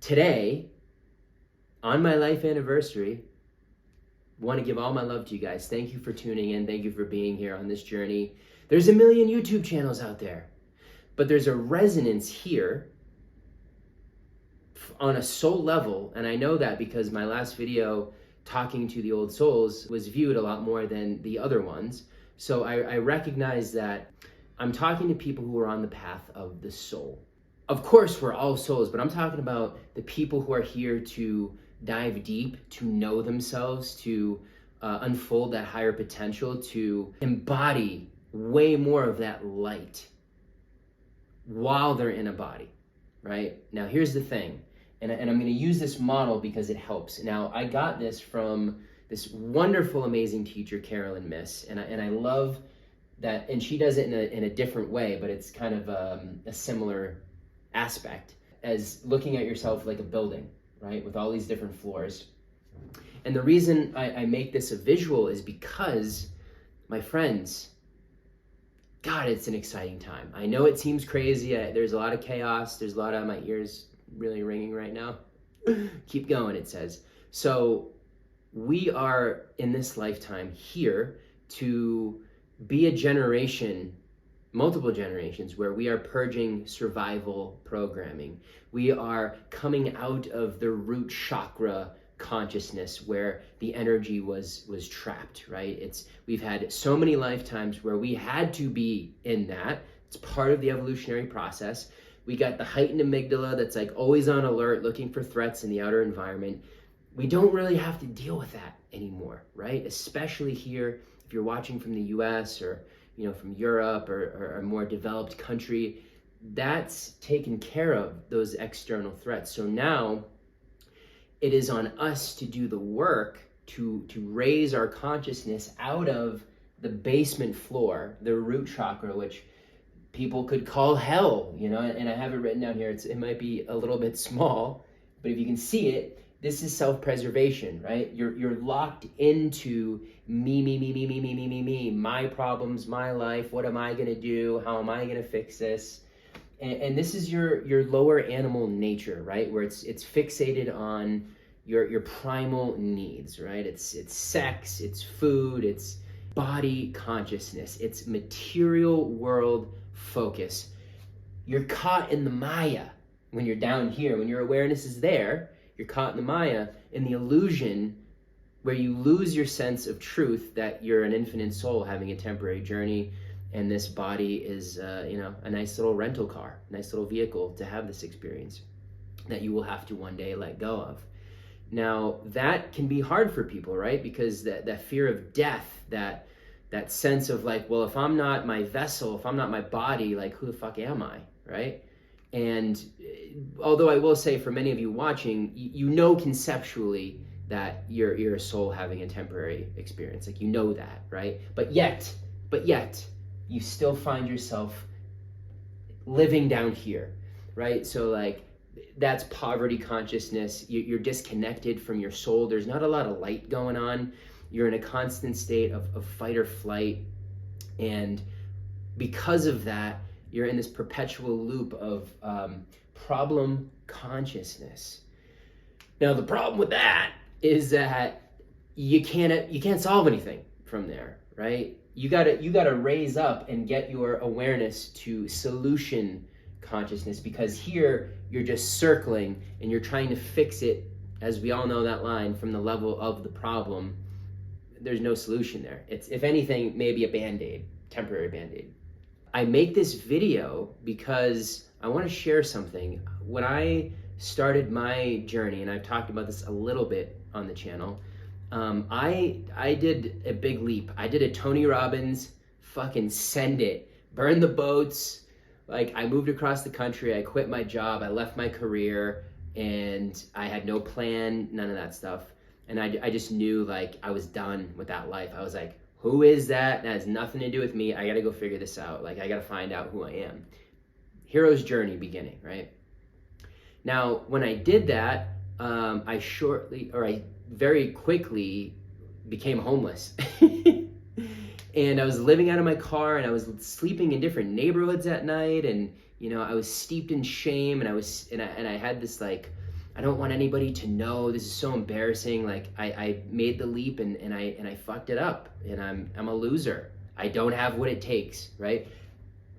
today, on my life anniversary, want to give all my love to you guys. Thank you for tuning in. Thank you for being here on this journey. There's a million YouTube channels out there, but there's a resonance here on a soul level. And I know that because my last video talking to the old souls was viewed a lot more than the other ones. So I recognize that I'm talking to people who are on the path of the soul. Of course, we're all souls, but I'm talking about the people who are here to dive deep, to know themselves, to unfold that higher potential, to embody way more of that light while they're in a body, right? Now, here's the thing, and I'm going to use this model because it helps. Now, I got this from this wonderful, amazing teacher, Carolyn Miss, and I love that, and she does it in a different way, but it's kind of a similar aspect as looking at yourself like a building, right, with all these different floors. And the reason I make this a visual is because, my friends, God, it's an exciting time. I know it seems crazy. There's a lot of chaos. There's a lot of, my ears really ringing right now. Keep going, it says. So we are in this lifetime here to be a generation, multiple generations, where we are purging survival programming. We are coming out of the root chakra consciousness where the energy was trapped, right? We've had so many lifetimes where we had to be in that. It's part of the evolutionary process. We got the heightened amygdala that's like always on alert, looking for threats in the outer environment. We don't really have to deal with that anymore, right? Especially here, if you're watching from the US or from Europe or a more developed country, that's taken care of, those external threats. So now it is on us to do the work to raise our consciousness out of the basement floor, the root chakra, which people could call hell, and I have it written down here. It might be a little bit small, but if you can see it, this is self-preservation, right? You're locked into me, my problems, my life. What am I gonna do? How am I gonna fix this? And this is your lower animal nature, right? Where it's fixated on your primal needs, right? It's sex, it's food, it's body consciousness, it's material world focus. You're caught in the Maya when you're down here. When your awareness is there, you're caught in the Maya, in the illusion where you lose your sense of truth that you're an infinite soul having a temporary journey, and this body is a nice little rental car, nice little vehicle to have this experience that you will have to one day let go of. Now, that can be hard for people, right? Because that fear of death, that sense of like, well, if I'm not my vessel, if I'm not my body, like, who the fuck am I, right? And although I will say for many of you watching, conceptually that you're a soul having a temporary experience, like that, right? But yet, you still find yourself living down here, right? So like, that's poverty consciousness. You're disconnected from your soul. There's not a lot of light going on. You're in a constant state of fight or flight. And because of that, you're in this perpetual loop of problem consciousness. Now, the problem with that is that you can't solve anything from there, right? You gotta raise up and get your awareness to solution consciousness, because here you're just circling and you're trying to fix it, as we all know that line, from the level of the problem. There's no solution there. It's, if anything, maybe a band-aid, temporary band-aid. I make this video because I want to share something. When I started my journey, and I've talked about this a little bit on the channel, I did a big leap. I did a Tony Robbins, fucking send it, burn the boats. Like, I moved across the country, I quit my job, I left my career, and I had no plan, none of that stuff. And I just knew, like, I was done with that life. I was like, who is that? That has nothing to do with me. I gotta go figure this out. Like, I gotta find out who I am. Hero's journey beginning, right? Now, when I did that, I very quickly became homeless. And I was living out of my car, and I was sleeping in different neighborhoods at night, and I was steeped in shame, and I had this like I don't want anybody to know. This is so embarrassing. Like I made the leap and I fucked it up, and I'm a loser. I don't have what it takes, right?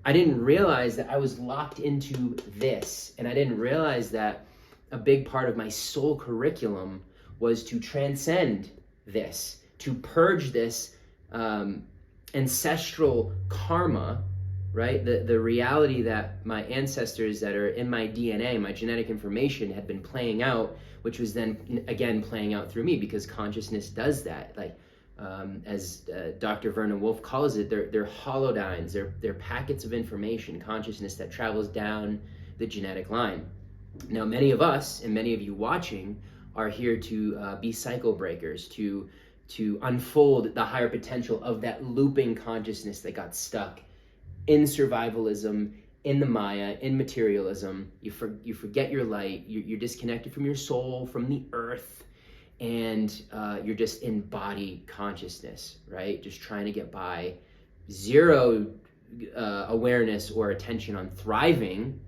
I didn't realize that I was locked into this, and I didn't realize that a big part of my soul curriculum was to transcend this, to purge this ancestral karma, right? The reality that my ancestors that are in my DNA, my genetic information, had been playing out, which was then again playing out through me, because consciousness does that. Like as Dr. Vernon Wolf calls it, they're holodynes, they're packets of information, consciousness that travels down the genetic line. Now, many of us and many of you watching are here to be cycle breakers, to unfold the higher potential of that looping consciousness that got stuck in survivalism, in the Maya, in materialism. You forget your light, you're disconnected from your soul, from the earth, and you're just in body consciousness, right? Just trying to get by. Zero awareness or attention on thriving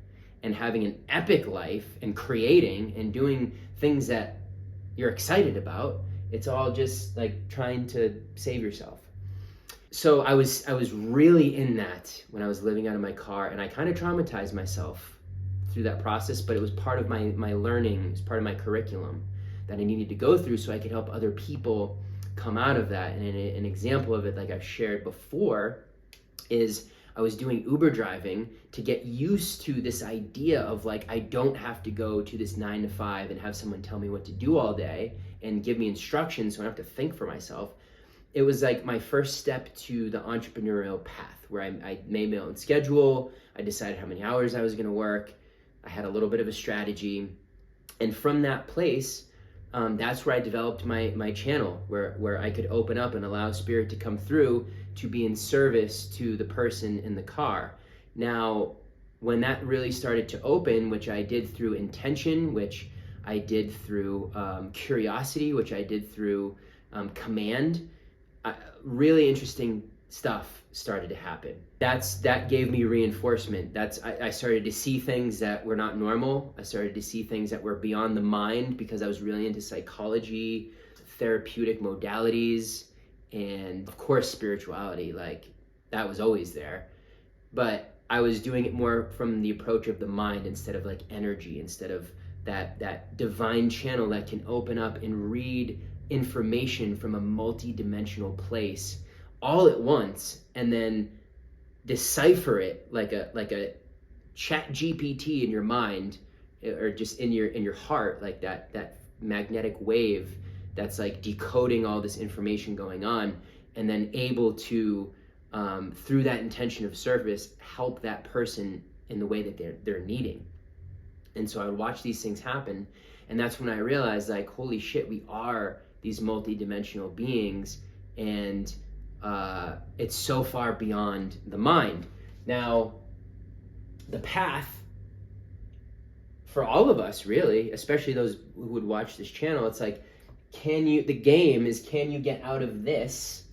and having an epic life and creating and doing things that you're excited about. It's all just like trying to save yourself. So I was really in that when I was living out of my car, and I kind of traumatized myself through that process, but it was part of my learning, it was part of my curriculum that I needed to go through so I could help other people come out of that. And an example of it, like I've shared before, is I was doing Uber driving to get used to this idea of like, I don't have to go to this 9 to 5 and have someone tell me what to do all day and give me instructions so I don't have to think for myself. It was like my first step to the entrepreneurial path, where I made my own schedule. I decided how many hours I was going to work. I had a little bit of a strategy. And from that place, that's where I developed my channel, where I could open up and allow spirit to come through to be in service to the person in the car. Now, when that really started to open, which I did through intention, which I did through curiosity, which I did through command, really interesting stuff started to happen. That gave me reinforcement. I started to see things that were not normal. I started to see things that were beyond the mind, because I was really into psychology, therapeutic modalities, and of course spirituality. Like that was always there, but I was doing it more from the approach of the mind instead of like energy, instead of that divine channel that can open up and read information from a multi-dimensional place all at once and then decipher it like a chat GPT in your mind, or just in your heart, like that magnetic wave that's like decoding all this information going on, and then able to through that intention of service help that person in the way that they're needing. And so I would watch these things happen, and that's when I realized, like, holy shit, we are these multi-dimensional beings, and it's so far beyond the mind. Now, the path for all of us, really, especially those who would watch this channel, it's like, the game is, can you get out of this,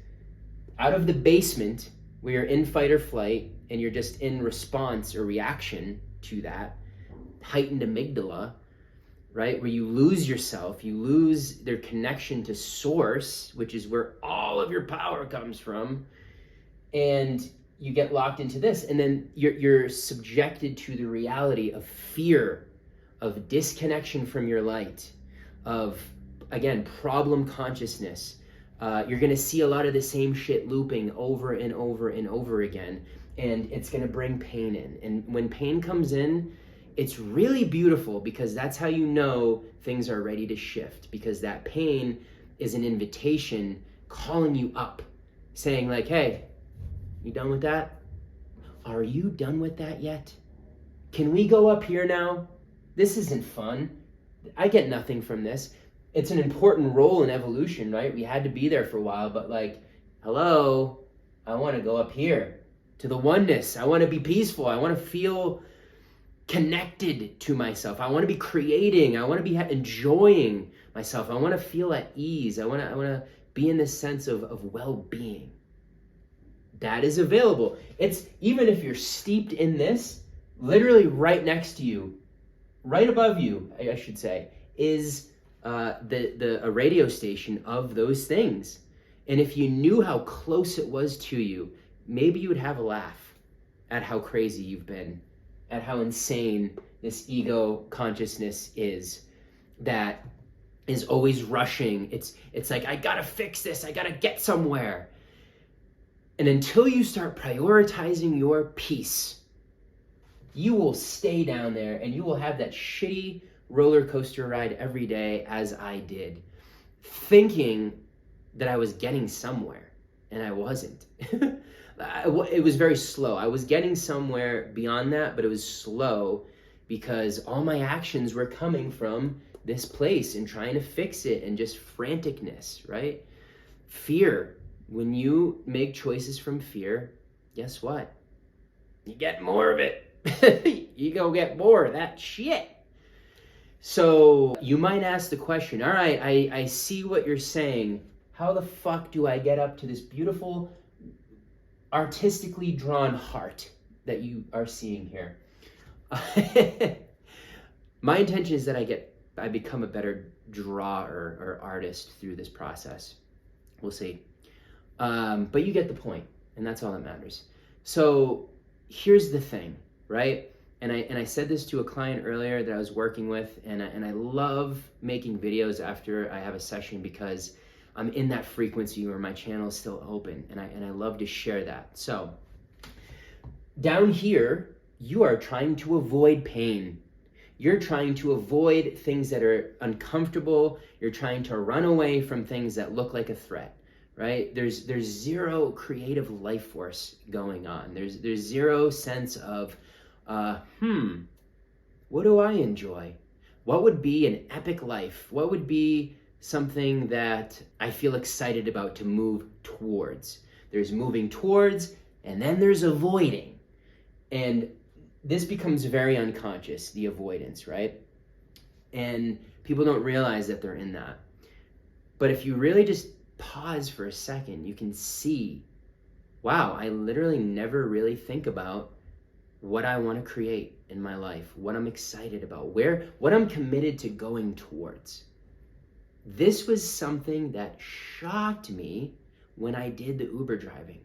out of the basement where you're in fight or flight and you're just in response or reaction to that heightened amygdala, right? Where you lose yourself, you lose their connection to source, which is where all of your power comes from, and you get locked into this, and then you're subjected to the reality of fear, of disconnection from your light, of, again, problem consciousness. You're gonna see a lot of the same shit looping over and over and over again, and it's gonna bring pain in. And when pain comes in, it's really beautiful, because that's how you know things are ready to shift, because that pain is an invitation calling you up, saying like, hey, you done with that? Are you done with that yet? Can we go up here now? This isn't fun. I get nothing from this. It's an important role in evolution, right? We had to be there for a while, but like, hello, I want to go up here to the oneness. I want to be peaceful. I want to feel connected to myself. I want to be creating. I want to be enjoying myself. I want to feel at ease. I want to be in this sense of well-being. That is available. It's, even if you're steeped in this, literally right next to you, right above you, I should say, is a radio station of those things. And if you knew how close it was to you, maybe you would have a laugh at how crazy you've been, at how insane this ego consciousness is, that is always rushing. It's like, I gotta fix this, I gotta get somewhere. And until you start prioritizing your peace, you will stay down there and you will have that shitty roller coaster ride every day, as I did, thinking that I was getting somewhere, and I wasn't. It was very slow. I was getting somewhere beyond that, but it was slow because all my actions were coming from this place and trying to fix it and just franticness, right? Fear. When you make choices from fear, guess what? You get more of it. You go get more of that shit. So you might ask the question, all right, I see what you're saying. How the fuck do I get up to this beautiful, artistically drawn heart that you are seeing here? My intention is that I become a better drawer or artist through this process. We'll see. But you get the point, and that's all that matters. So here's the thing, right? And I said this to a client earlier that I was working with, and I love making videos after I have a session because I'm in that frequency where my channel is still open, and I love to share that. So down here, you are trying to avoid pain. You're trying to avoid things that are uncomfortable. You're trying to run away from things that look like a threat, right? There's zero creative life force going on. There's zero sense of, what do I enjoy? What would be an epic life? What would be something that I feel excited about to move towards? There's moving towards, and then there's avoiding. And this becomes very unconscious, the avoidance, right? And people don't realize that they're in that. But if you really just pause for a second, you can see, wow, I literally never really think about what I want to create in my life, what I'm excited about, what I'm committed to going towards. This was something that shocked me when I did the Uber driving.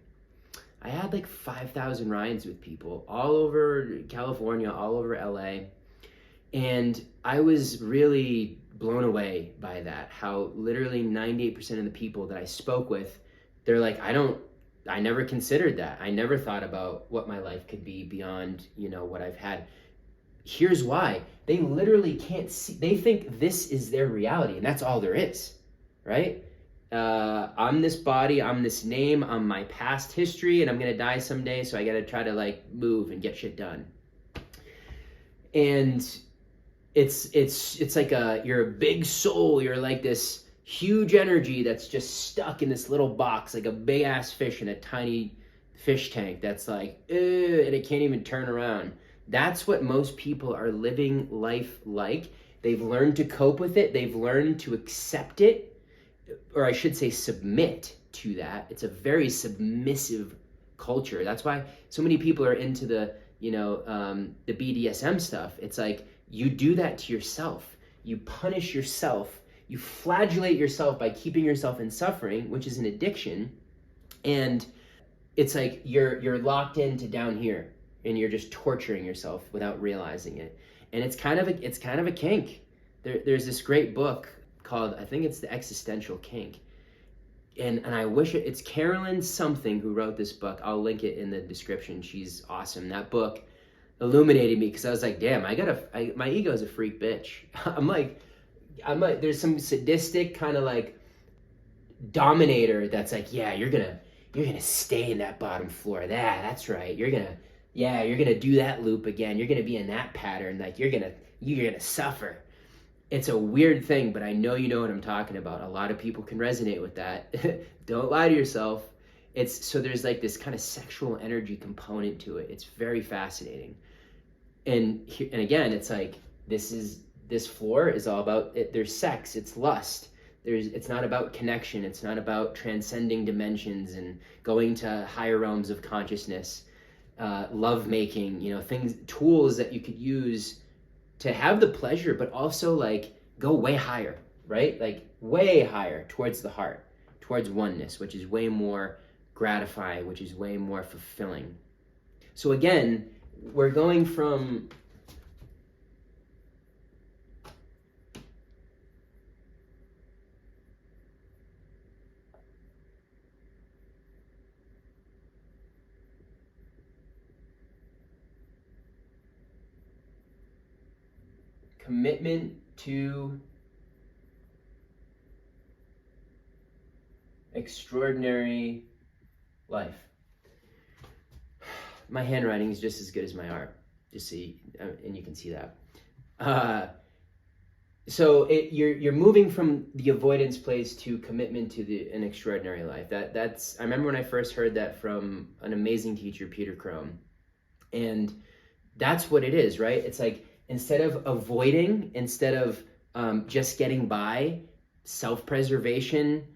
I had like 5,000 rides with people all over California, all over LA. And I was really blown away by that, how literally 98% of the people that I spoke with, they're like, I never considered that. I never thought about what my life could be beyond, what I've had. Here's why. They literally can't see. They think this is their reality, and that's all there is, right? I'm this body, I'm this name, I'm my past history, and I'm gonna die someday, so I gotta try to move and get shit done. And it's like you're a big soul, you're like this huge energy that's just stuck in this little box, like a big ass fish in a tiny fish tank that's like, and it can't even turn around. That's what most people are living life like. They've learned to cope with it. They've learned to accept it, or I should say submit to that. It's a very submissive culture. That's why so many people are into the BDSM stuff. It's like you do that to yourself. You punish yourself. You flagellate yourself by keeping yourself in suffering, which is an addiction. And it's like you're locked into down here, and you're just torturing yourself without realizing it. And it's kind of a kink. There's this great book called, I think it's The Existential Kink. And I wish it's Carolyn something who wrote this book. I'll link it in the description. She's awesome. That book illuminated me because I was like, damn, my ego is a freak bitch. I'm like, there's some sadistic kind of dominator that's like, yeah, you're gonna stay in that bottom floor. That's right. You're gonna do that loop again. You're gonna be in that pattern. You're gonna suffer. It's a weird thing, but I know you know what I'm talking about. A lot of people can resonate with that. Don't lie to yourself. So there's this kind of sexual energy component to it. It's very fascinating. And again, it's like, this floor is all about it. There's sex, it's lust. It's not about connection. It's not about transcending dimensions and going to higher realms of consciousness, love making, tools that you could use to have the pleasure, but also go way higher, right? Like way higher towards the heart, towards oneness, which is way more gratifying, which is way more fulfilling. So again, we're going from commitment to extraordinary life. My handwriting is just as good as my art, just so and you can see that. So you're moving from the avoidance place to commitment to an extraordinary life. I remember when I first heard that from an amazing teacher, Peter Crone, and that's what it is, right? It's like instead of avoiding, instead of just getting by, self-preservation,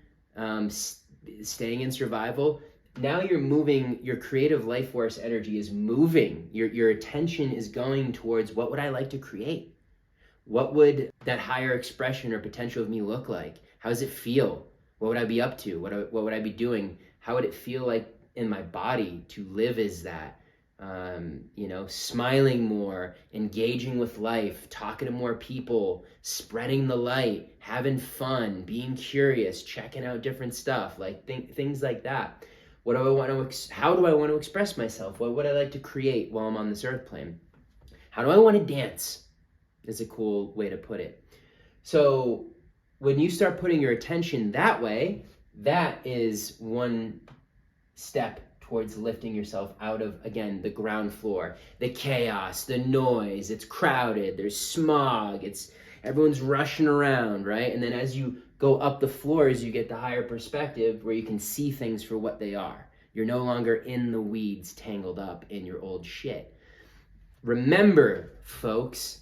staying in survival. Now you're moving, your creative life force energy is moving. Your attention is going towards, what would I like to create? What would that higher expression or potential of me look like? How does it feel? What would I be up to? What would I be doing? How would it feel like in my body to live as that? Smiling more, engaging with life, talking to more people, spreading the light, having fun, being curious, checking out different stuff, like things like that. What do I want to? How do I want to express myself? What would I like to create while I'm on this earth plane? How do I want to dance? Is a cool way to put it. So when you start putting your attention that way, that is one step towards lifting yourself out of, again, the ground floor, the chaos, the noise. It's crowded, there's smog, everyone's rushing around, right? And then as you go up the floors, you get the higher perspective where you can see things for what they are. You're no longer in the weeds, tangled up in your old shit. Remember, folks,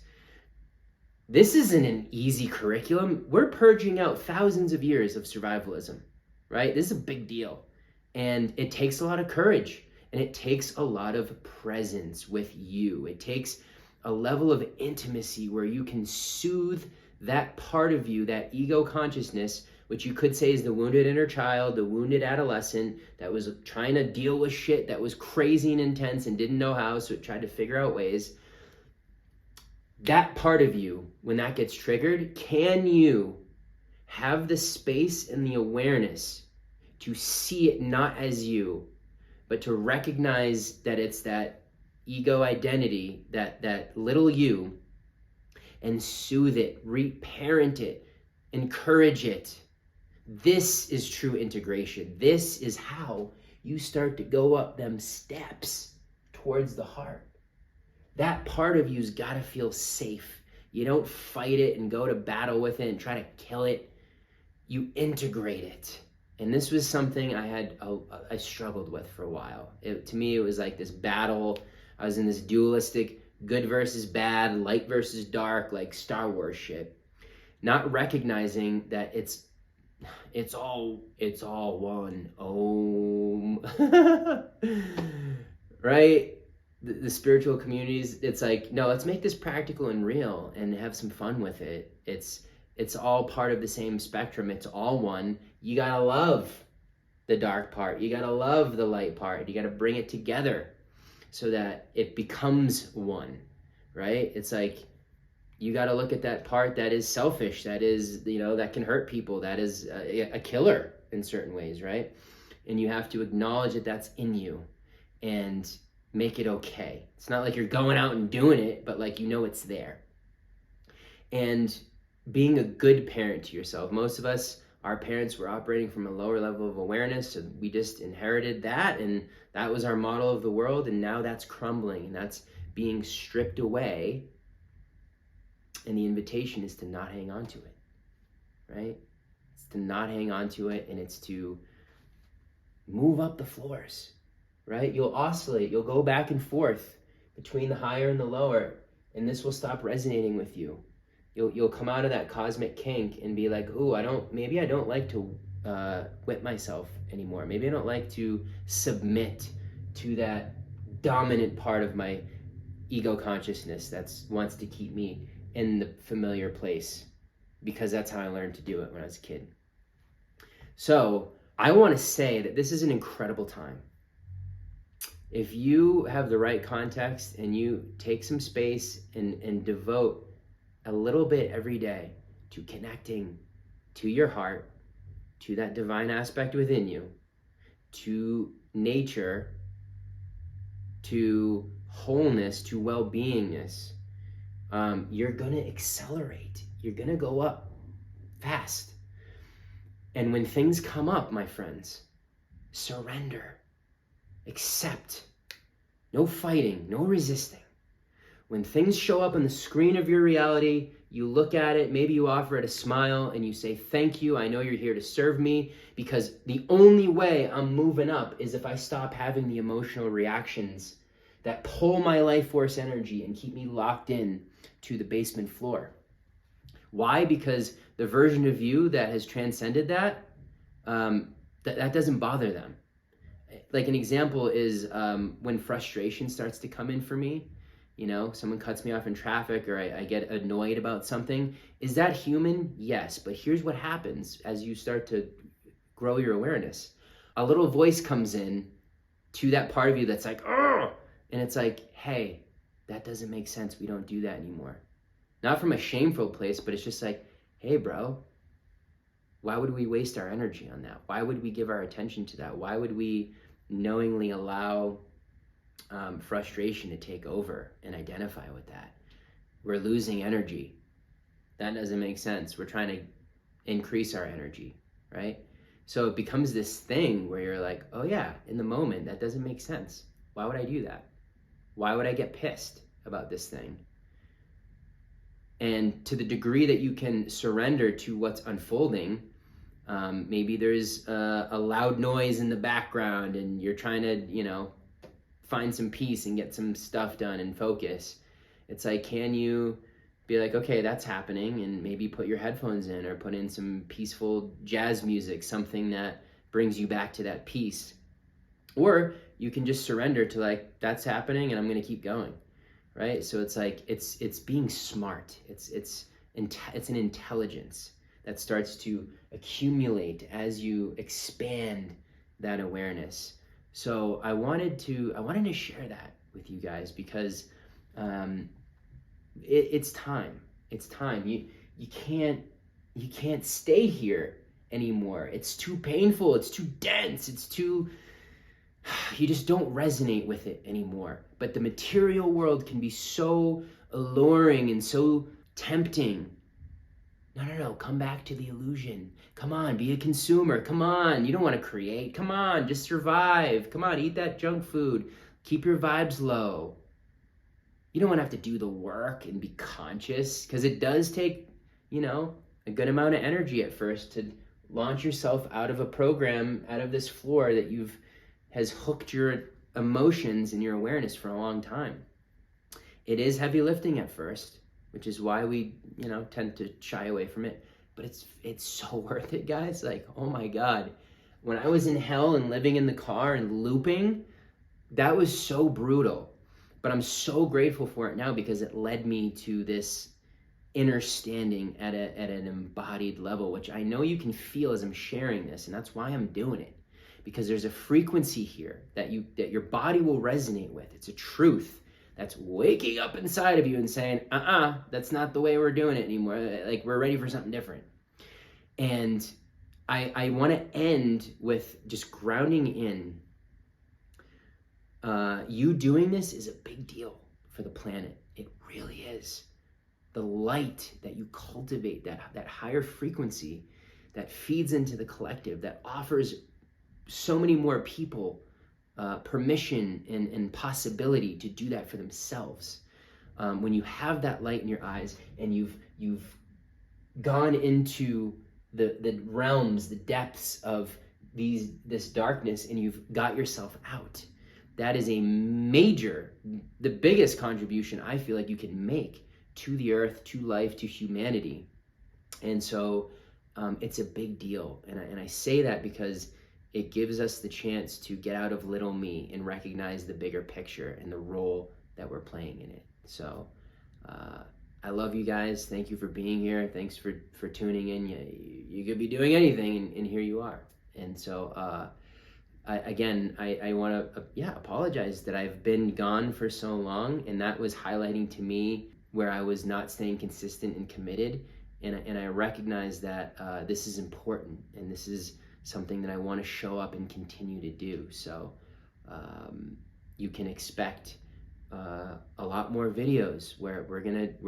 this isn't an easy curriculum. We're purging out thousands of years of survivalism, right? This is a big deal. And it takes a lot of courage, and it takes a lot of presence with you. It takes a level of intimacy where you can soothe that part of you, that ego consciousness, which you could say is the wounded inner child, the wounded adolescent that was trying to deal with shit that was crazy and intense and didn't know how, so it tried to figure out ways. That part of you, when that gets triggered, can you have the space and the awareness to see it not as you, but to recognize that it's that ego identity, that little you, and soothe it, reparent it, encourage it. This is true integration. This is how you start to go up them steps towards the heart. That part of you's got to feel safe. You don't fight it and go to battle with it and try to kill it. You integrate it. And this was something I struggled with for a while. To me, it was like this battle. I was in this dualistic good versus bad, light versus dark, like Star Wars shit. Not recognizing that it's all one. Right? The spiritual communities, it's like, no, let's make this practical and real and have some fun with it. It's all part of the same spectrum. It's all one. You gotta love the dark part. You gotta love the light part. You gotta bring it together so that it becomes one, right? It's like, you gotta look at that part that is selfish, that is, that can hurt people, that is a killer in certain ways, right? And you have to acknowledge that that's in you and make it okay. It's not like you're going out and doing it, but like, it's there. And being a good parent to yourself. Most of us, our parents were operating from a lower level of awareness, so we just inherited that, and that was our model of the world, and now that's crumbling, and that's being stripped away, and the invitation is to not hang on to it, right? It's to not hang on to it, and it's to move up the floors, right? You'll oscillate, you'll go back and forth between the higher and the lower, and this will stop resonating with you. You'll come out of that cosmic kink and be like, ooh, maybe I don't like to whip myself anymore. Maybe I don't like to submit to that dominant part of my ego consciousness that wants to keep me in the familiar place. because that's how I learned to do it when I was a kid. So I want to say that this is an incredible time. If you have the right context and you take some space and devote a little bit every day to connecting to your heart, to that divine aspect within you, to nature, to wholeness, to well-beingness, you're going to accelerate. You're going to go up fast. And when things come up, my friends, surrender, accept, no fighting, no resisting. When things show up on the screen of your reality, you look at it, maybe you offer it a smile and you say, thank you, I know you're here to serve me, because the only way I'm moving up is if I stop having the emotional reactions that pull my life force energy and keep me locked in to the basement floor. Why? Because the version of you that has transcended that, that doesn't bother them. Like an example is when frustration starts to come in for me, you know, someone cuts me off in traffic or I get annoyed about something. Is that human? Yes. But here's what happens as you start to grow your awareness. A little voice comes in to that part of you that's like, oh, and it's like, hey, that doesn't make sense. We don't do that anymore. Not from a shameful place, but it's just like, hey, bro, why would we waste our energy on that? Why would we give our attention to that? Why would we knowingly allow frustration to take over and identify with that? We're losing energy. That doesn't make sense. We're trying to increase our energy, right? So it becomes this thing where you're like, oh yeah, in the moment, that doesn't make sense. Why would I do that? Why would I get pissed about this thing? And to the degree that you can surrender to what's unfolding, maybe there's a loud noise in the background and you're trying to, you know, find some peace and get some stuff done and focus. It's like, can you be like, okay, that's happening, and maybe put your headphones in or put in some peaceful jazz music, something that brings you back to that peace. Or you can just surrender to like, that's happening and I'm going to keep going, right? So it's like, it's being smart. It's an intelligence that starts to accumulate as you expand that awareness. So I wanted to share that with you guys because it's time. It's time. You can't stay here anymore. It's too painful. It's too dense. You just don't resonate with it anymore. But the material world can be so alluring and so tempting. No, come back to the illusion. Come on, be a consumer. Come on, you don't want to create. Come on, just survive. Come on, eat that junk food. Keep your vibes low. You don't want to have to do the work and be conscious, because it does take, you know, a good amount of energy at first to launch yourself out of a program, out of this floor that has hooked your emotions and your awareness for a long time. It is heavy lifting at first, which is why we, you know, tend to shy away from it. But it's so worth it, guys. Like, oh my God. When I was in hell and living in the car and looping, that was so brutal. But I'm so grateful for it now because it led me to this inner standing at an embodied level, which I know you can feel as I'm sharing this, and that's why I'm doing it. Because there's a frequency here that your body will resonate with. It's a truth that's waking up inside of you and saying, that's not the way we're doing it anymore. Like, we're ready for something different. And I want to end with just grounding in. You doing this is a big deal for the planet. It really is. The light that you cultivate, that higher frequency that feeds into the collective, that offers so many more people permission and possibility to do that for themselves. When you have that light in your eyes and you've gone into the realms, the depths of this darkness, and you've got yourself out, that is the biggest contribution I feel like you can make to the earth, to life, to humanity. And so it's a big deal. And I say that because it gives us the chance to get out of little me and recognize the bigger picture and the role that we're playing in it. So I love you guys. Thank you for being here. Thanks for tuning in. You could be doing anything, and here you are. And so, I want to apologize that I've been gone for so long, and that was highlighting to me where I was not staying consistent and committed. And I recognize that this is important, and this is something that I want to show up and continue to do. So you can expect a lot more videos where we're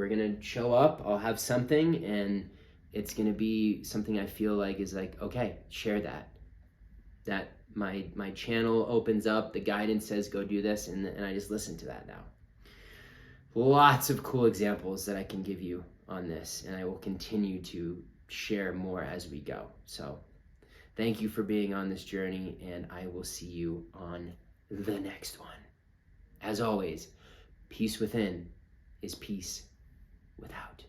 gonna show up. I'll have something, and it's gonna be something I feel like is like, okay, share that my channel opens up, the guidance says go do this, and I just listen to that now. Lots of cool examples that I can give you on this, and I will continue to share more as we go. So thank you for being on this journey, and I will see you on the next one. As always, peace within is peace without.